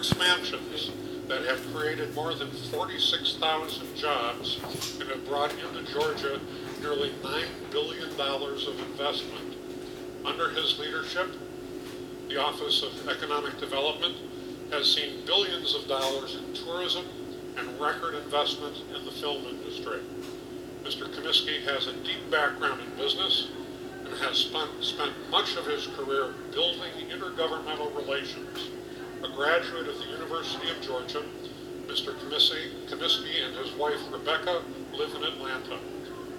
expansions that have created more than 46,000 jobs and have brought into Georgia nearly $9 billion of investment. Under his leadership, the Office of Economic Development has seen billions of dollars in tourism and record investment in the film industry. Mr. Comiskey has a deep background in business and has spent much of his career building intergovernmental relations. A graduate of the University of Georgia, Mr. Comiskey and his wife Rebecca live in Atlanta.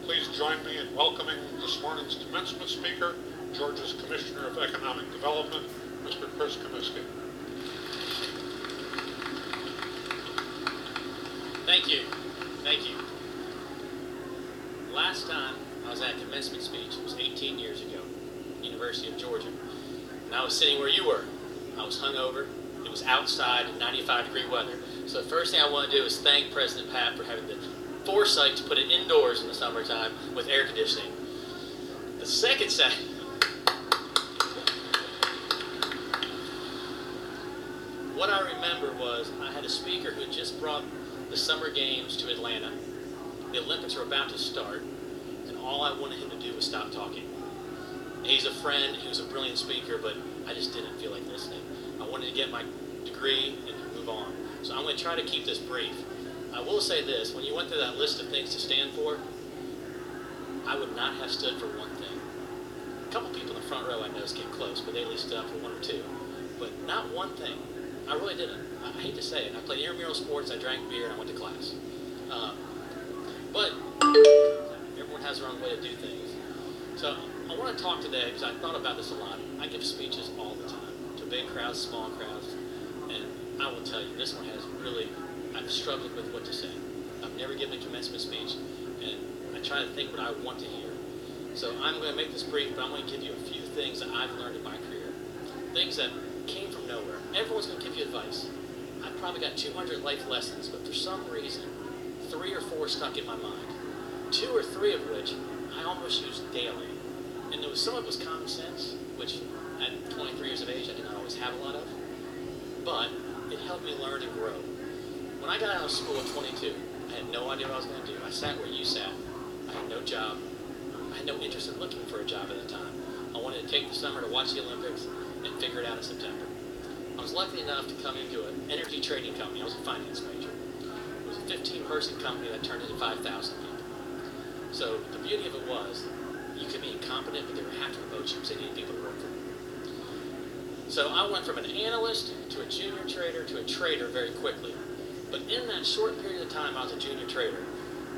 Please join me in welcoming this morning's commencement speaker, Georgia's Commissioner of Economic Development, Mr. Chris Comiskey. Thank you. Thank you. Last time I was at a commencement speech, it was 18 years ago, University of Georgia. And I was sitting where you were. I was hungover. It was outside, 95-degree weather. So the first thing I want to do is thank President Pat for having the foresight to put it indoors in the summertime with air conditioning. The second thing, what I remember was I had a speaker who just brought the summer games to Atlanta. The Olympics were about to start, and all I wanted him to do was stop talking. He's a friend, he was a brilliant speaker, but I just didn't feel like listening. I wanted to get my degree and move on. So I'm going to try to keep this brief. I will say this, when you went through that list of things to stand for, I would not have stood for one thing. A couple people in the front row I noticed came close, but they at least stood up for one or two. But not one thing. I really didn't. I hate to say it. I played intramural sports, I drank beer, and I went to class. But everyone has their own way to do things. So I want to talk today, because I thought about this a lot. I give speeches all the time, to big crowds, small crowds, and I will tell you, this one has really, I've struggled with what to say. I've never given a commencement speech, and I try to think what I want to hear. So I'm going to make this brief, but I'm going to give you a few things that I've learned in my career. Things that came from nowhere. Everyone's going to give you advice. I've probably got 200 life lessons, but for some reason, 3 or 4 stuck in my mind. 2 or 3 of which I almost used daily. And some of it was common sense, which at 23 years of age I did not always have a lot of, but it helped me learn and grow. When I got out of school at 22, I had no idea what I was going to do. I sat where you sat. I had no job. I had no interest in looking for a job at the time. I wanted to take the summer to watch the Olympics and figure it out in September. I was lucky enough to come into an energy trading company. I was a finance major. It was a 15-person company that turned into 5,000 people. So the beauty of it was, you could be incompetent, but they were happy to promote you because they needed people to work for them. So I went from an analyst to a junior trader to a trader very quickly. But in that short period of time I was a junior trader,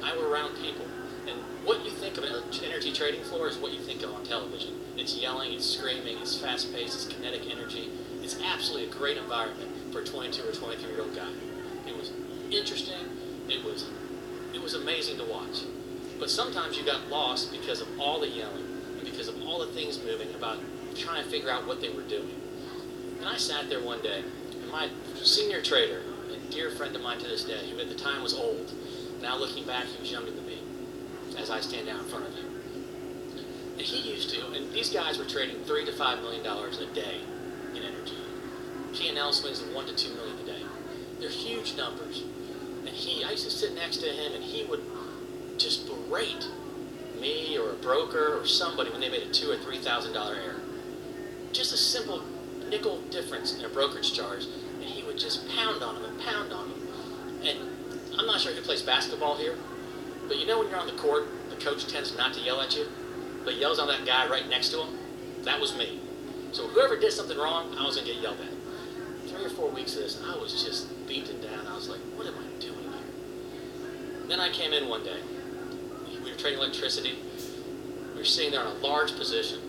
I was around people. And what you think of an energy trading floor is what you think of on television. It's yelling, it's screaming, it's fast-paced, it's kinetic energy. It's absolutely a great environment for a 22 or 23-year-old guy. It was interesting. It was amazing to watch. But sometimes you got lost because of all the yelling and because of all the things moving about trying to figure out what they were doing. And I sat there one day, and my senior trader, a dear friend of mine to this day, who at the time was old, now looking back, he was younger than me, as I stand down in front of you. And he used to, and these guys were trading $3 to $5 million a day in energy. P&L swings of $1 to $2 million a day. They're huge numbers. And I used to sit next to him, and he would just berate me or a broker or somebody when they made a $2,000 or $3,000 error. Just a simple nickel difference in a brokerage charge, and he would just pound on them and pound on them. And I'm not sure who plays basketball here, but you know when you're on the court, the coach tends not to yell at you, but yells on that guy right next to him? That was me. So whoever did something wrong, I was going to get yelled at. 3 or 4 weeks of this, I was just beaten down. I was like, what am I doing here? Then I came in one day. We were trading electricity. We were sitting there on a large position.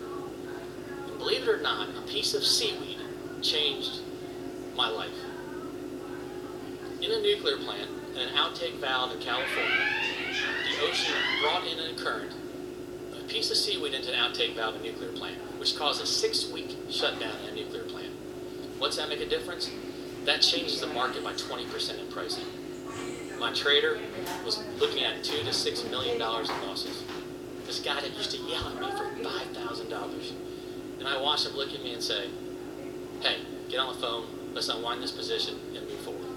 And believe it or not, a piece of seaweed changed my life. In a nuclear plant, in an outtake valve in California, the ocean brought in a current, a piece of seaweed into an outtake valve in a nuclear plant, which caused a 6-week shutdown in a nuclear plant. What's that make a difference? That changes the market by 20% in pricing. My trader was looking at $2 to $6 million in losses. This guy that used to yell at me for $5,000. And I watched him look at me and say, hey, get on the phone, Let's unwind this position and move forward.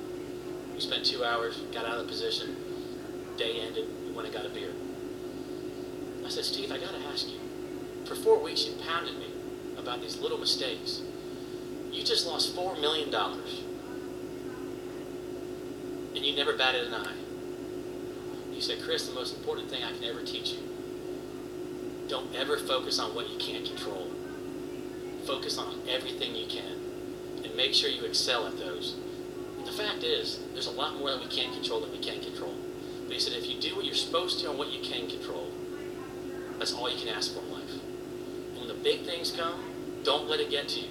We spent 2 hours, got out of the position, day ended, we went and got a beer. I said, Steve, I got to ask you, for 4 weeks you pounded me about these little mistakes. You just lost $4 million. And you never batted an eye. He said, Chris, the most important thing I can ever teach you, don't ever focus on what you can't control. Focus on everything you can. And make sure you excel at those. And the fact is, there's a lot more that we can't control than we can control. But he said, if you do what you're supposed to on what you can control, that's all you can ask for in life. And when the big things come, don't let it get to you.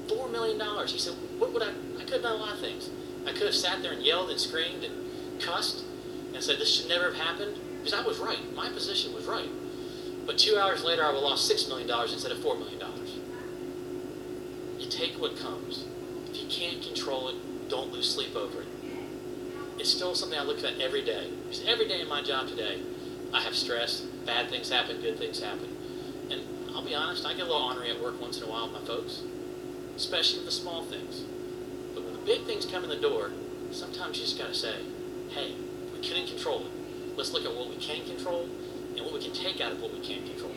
$4 million. He said, what would I could have done a lot of things. I could have sat there and yelled and screamed and cussed and said this should never have happened, because I was right. My position was right. But 2 hours later, I would have lost $6 million instead of $4 million. You take what comes. If you can't control it, don't lose sleep over it. It's still something I look at every day. Because every day in my job today, I have stress. Bad things happen, good things happen. And I'll be honest, I get a little ornery at work once in a while with my folks, especially with the small things. But when the big things come in the door, sometimes you just got to say, hey, we couldn't control it. Let's look at what we can control and what we can take out of what we can't control.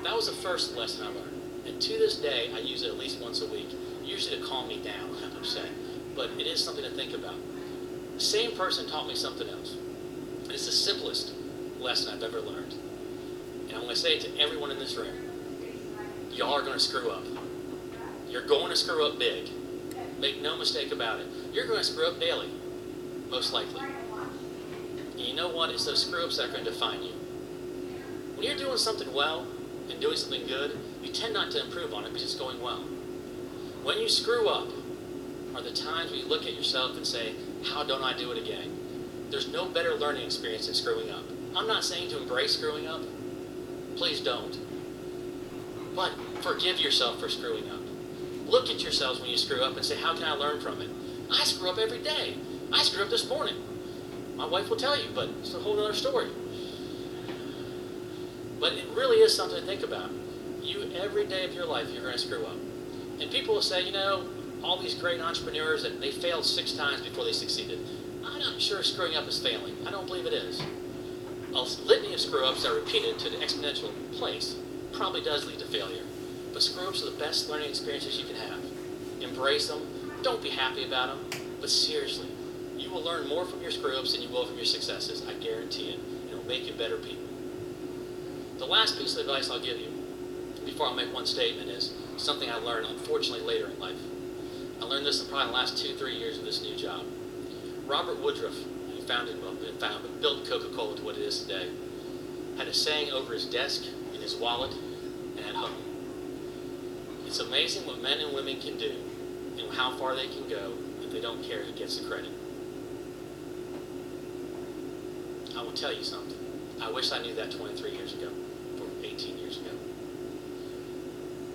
That was the first lesson I learned. And to this day, I use it at least once a week, usually to calm me down when I'm upset. But it is something to think about. The same person taught me something else. And it's the simplest lesson I've ever learned. And I'm going to say it to everyone in this room. Y'all are going to screw up. You're going to screw up big. Make no mistake about it. You're going to screw up daily, most likely. And you know what? It's those screw-ups that are going to define you. When you're doing something well and doing something good, you tend not to improve on it because it's going well. When you screw up are the times when you look at yourself and say, how don't I do it again? There's no better learning experience than screwing up. I'm not saying to embrace screwing up. Please don't. But forgive yourself for screwing up. Look at yourselves when you screw up and say, how can I learn from it? I screw up every day. I screw up this morning. My wife will tell you, but it's a whole other story. But it really is something to think about. You, every day of your life, you're going to screw up. And people will say, you know, all these great entrepreneurs, that they failed 6 times before they succeeded. I'm not sure screwing up is failing. I don't believe it is. A litany of screw-ups that are repeated to the exponential place probably does lead to failure. But screw-ups are the best learning experiences you can have. Embrace them. Don't be happy about them. But seriously, you will learn more from your screw-ups than you will from your successes. I guarantee it. And it will make you better people. The last piece of advice I'll give you, before I make one statement, is something I learned, unfortunately, later in life. I learned this in probably the last 2-3 years of this new job. Robert Woodruff, who built Coca-Cola to what it is today, had a saying over his desk, in his wallet, and at home. It's amazing what men and women can do and how far they can go if they don't care who gets the credit. I will tell you something. I wish I knew that 23 years ago, or 18 years ago.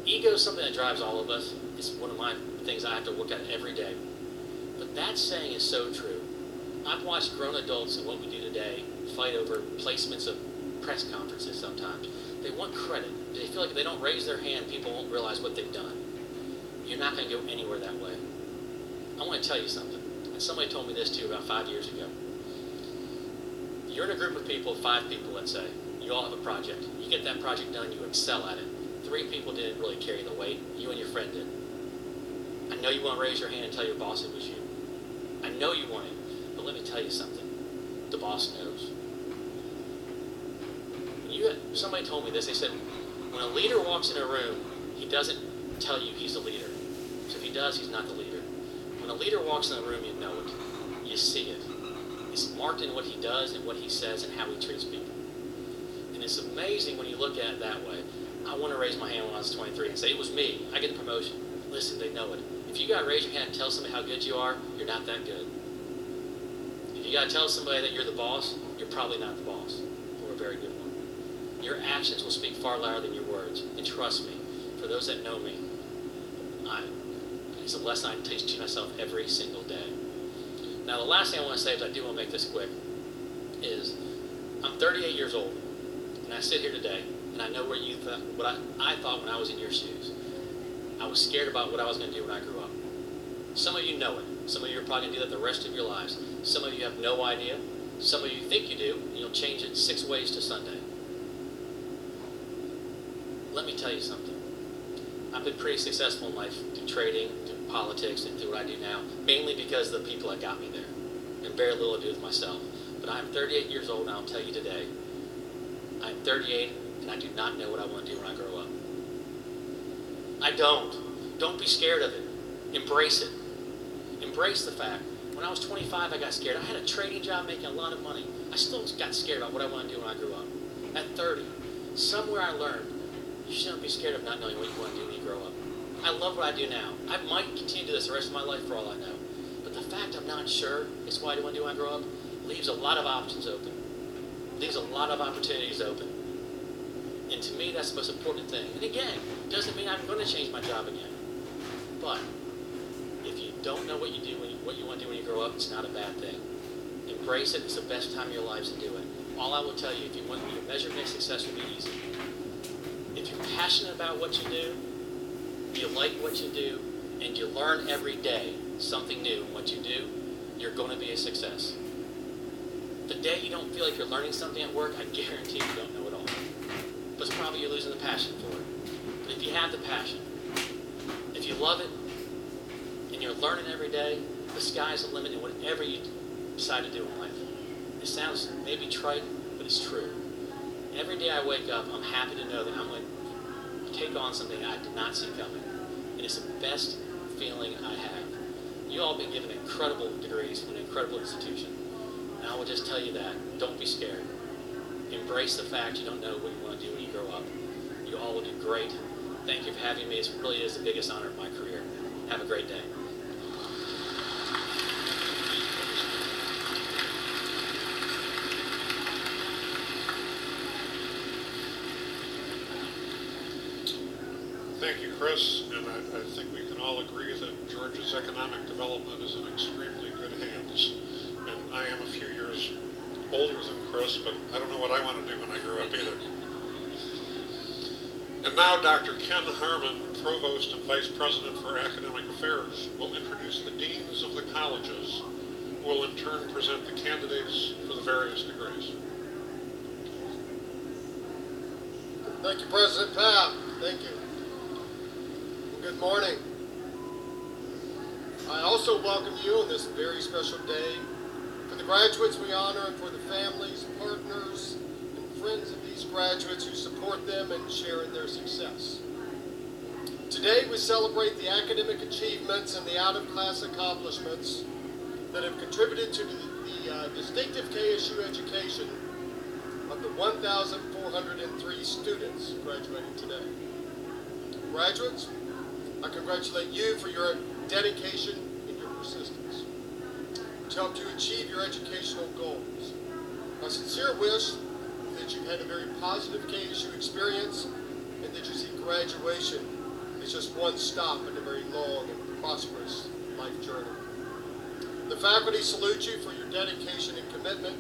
Ego is something that drives all of us. It's one of my things I have to look at every day. But that saying is so true. I've watched grown adults and what we do today fight over placements of press conferences sometimes. They want credit. They feel like if they don't raise their hand, people won't realize what they've done. You're not going to go anywhere that way. I want to tell you something. And somebody told me this too about 5 years ago. You're in a group of people, 5 people, let's say. You all have a project. You get that project done, you excel at it. 3 people didn't really carry the weight. You and your friend did. I know you want to raise your hand and tell your boss it was you. I know you want it. But let me tell you something. The boss knows. Somebody told me this. They said, when a leader walks in a room, he doesn't tell you he's the leader. So if he does, he's not the leader. When a leader walks in the room, you know it. You see it. It's marked in what he does and what he says and how he treats people. And it's amazing when you look at it that way. I want to raise my hand when I was 23 and say, it was me. I get the promotion. Listen, they know it. If you got to raise your hand and tell somebody how good you are, you're not that good. If you got to tell somebody that you're the boss, you're probably not the boss, or a very good one. Your actions will speak far louder than your words. And trust me, for those that know me, it's a lesson I teach myself every single day. Now, the last thing I want to say, is I do want to make this quick, is I'm 38 years old, and I sit here today, and I know what I thought when I was in your shoes. I was scared about what I was going to do when I grew up. Some of you know it. Some of you are probably going to do that the rest of your lives. Some of you have no idea. Some of you think you do, and you'll change it 6 ways to Sunday. Let me tell you something. I've been pretty successful in life through trading, through politics, and through what I do now, mainly because of the people that got me there, and very little to do with myself. But I'm 38 years old, and I'll tell you today, I'm 38, and I do not know what I want to do when I grow up. I don't. Don't be scared of it. Embrace it. Embrace the fact. When I was 25, I got scared. I had a trading job making a lot of money. I still got scared about what I want to do when I grew up. At 30, somewhere I learned, you shouldn't be scared of not knowing what you want to do when you grow up. I love what I do now. I might continue to do this the rest of my life for all I know. But the fact I'm not sure it's what I want to do when I grow up leaves a lot of options open. Leaves a lot of opportunities open. And to me, that's the most important thing. And again, doesn't mean I'm going to change my job again. But if you don't know what you do, what you want to do when you grow up, it's not a bad thing. Embrace it. It's the best time of your lives to do it. All I will tell you, if you want your measurement of success will be easy. If you're passionate about what you do, you like what you do, and you learn every day something new in what you do, you're going to be a success. The day you don't feel like you're learning something at work, I guarantee you don't know it all. But it's probably you're losing the passion for it. But if you have the passion, if you love it, and you're learning every day, the sky's the limit in whatever you decide to do in life. It sounds maybe trite, but it's true. Every day I wake up, I'm happy to know that I'm going to take on something I did not see coming. And it's the best feeling I have. You all have been given incredible degrees from an incredible institution. And I will just tell you that. Don't be scared. Embrace the fact you don't know what you want to do when you grow up. You all will do great. Thank you for having me. It really is the biggest honor of my career. Have a great day. Thank you, Chris, and I think we can all agree that Georgia's economic development is in extremely good hands. And I am a few years older than Chris, but I don't know what I want to do when I grow up either. And now Dr. Ken Harmon, Provost and Vice President for Academic Affairs, will introduce the deans of the colleges, who will in turn present the candidates for the various degrees. Thank you, President Papp. Thank you. Good morning. I also welcome you on this very special day. For the graduates we honor and for the families, partners, and friends of these graduates who support them and share in their success. Today we celebrate the academic achievements and the out-of-class accomplishments that have contributed to the distinctive KSU education of the 1,403 students graduating today. Graduates, I congratulate you for your dedication and your persistence, which helped you achieve your educational goals. My sincere wish that you've had a very positive KSU experience and that you see graduation as just one stop in a very long and prosperous life journey. The faculty salute you for your dedication and commitment.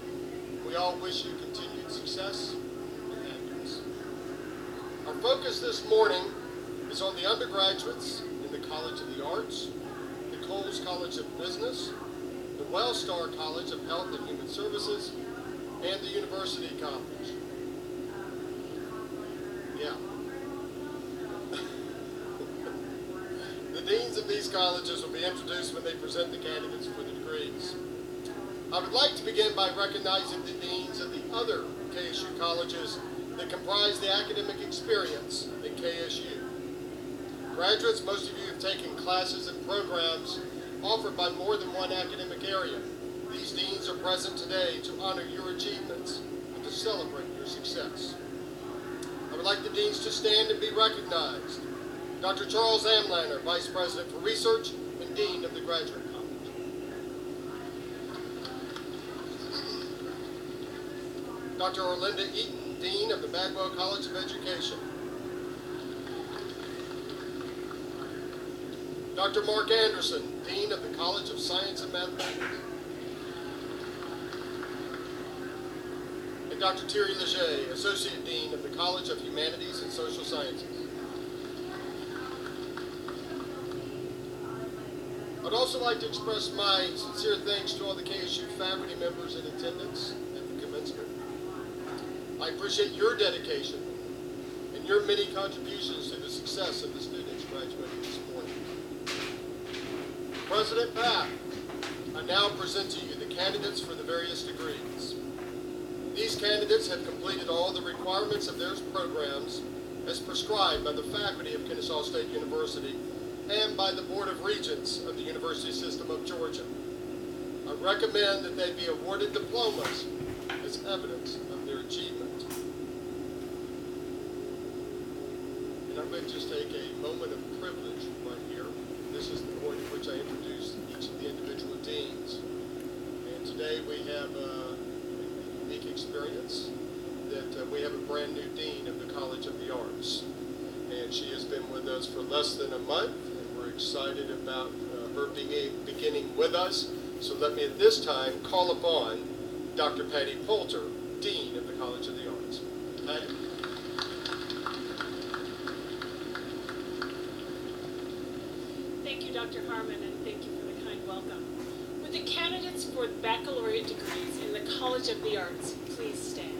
We all wish you continued success and happiness. Our focus this morning is on the undergraduates in the College of the Arts, the Coles College of Business, the Wellstar College of Health and Human Services, and the University College. Yeah. The deans of these colleges will be introduced when they present the candidates for the degrees. I would like to begin by recognizing the deans of the other KSU colleges that comprise the academic experience at KSU. Graduates, most of you have taken classes and programs offered by more than one academic area. These deans are present today to honor your achievements and to celebrate your success. I would like the deans to stand and be recognized. Dr. Charles Amlander, Vice President for Research and Dean of the Graduate College. Dr. Orlinda Eaton, Dean of the Bagwell College of Education. Dr. Mark Anderson, Dean of the College of Science and Mathematics. And Dr. Thierry Leger, Associate Dean of the College of Humanities and Social Sciences. I'd also like to express my sincere thanks to all the KSU faculty members in attendance at the commencement. I appreciate your dedication and your many contributions to the success of the students graduating this morning. President Papp, I now present to you the candidates for the various degrees. These candidates have completed all the requirements of their programs as prescribed by the faculty of Kennesaw State University and by the Board of Regents of the University System of Georgia. I recommend that they be awarded diplomas as evidence of their achievement. And I'm going to just take a moment of privilege right here. This is the point at which I introduce each of the individual deans. And today we have a unique experience that we have a brand new dean of the College of the Arts. And she has been with us for less than a month, and we're excited about her beginning with us. So let me at this time call upon Dr. Patty Poulter, Dean of the College of the Arts. Patty? Thank you, Dr. Harmon, and thank you for the kind welcome. Would the candidates for baccalaureate degrees in the College of the Arts please stand?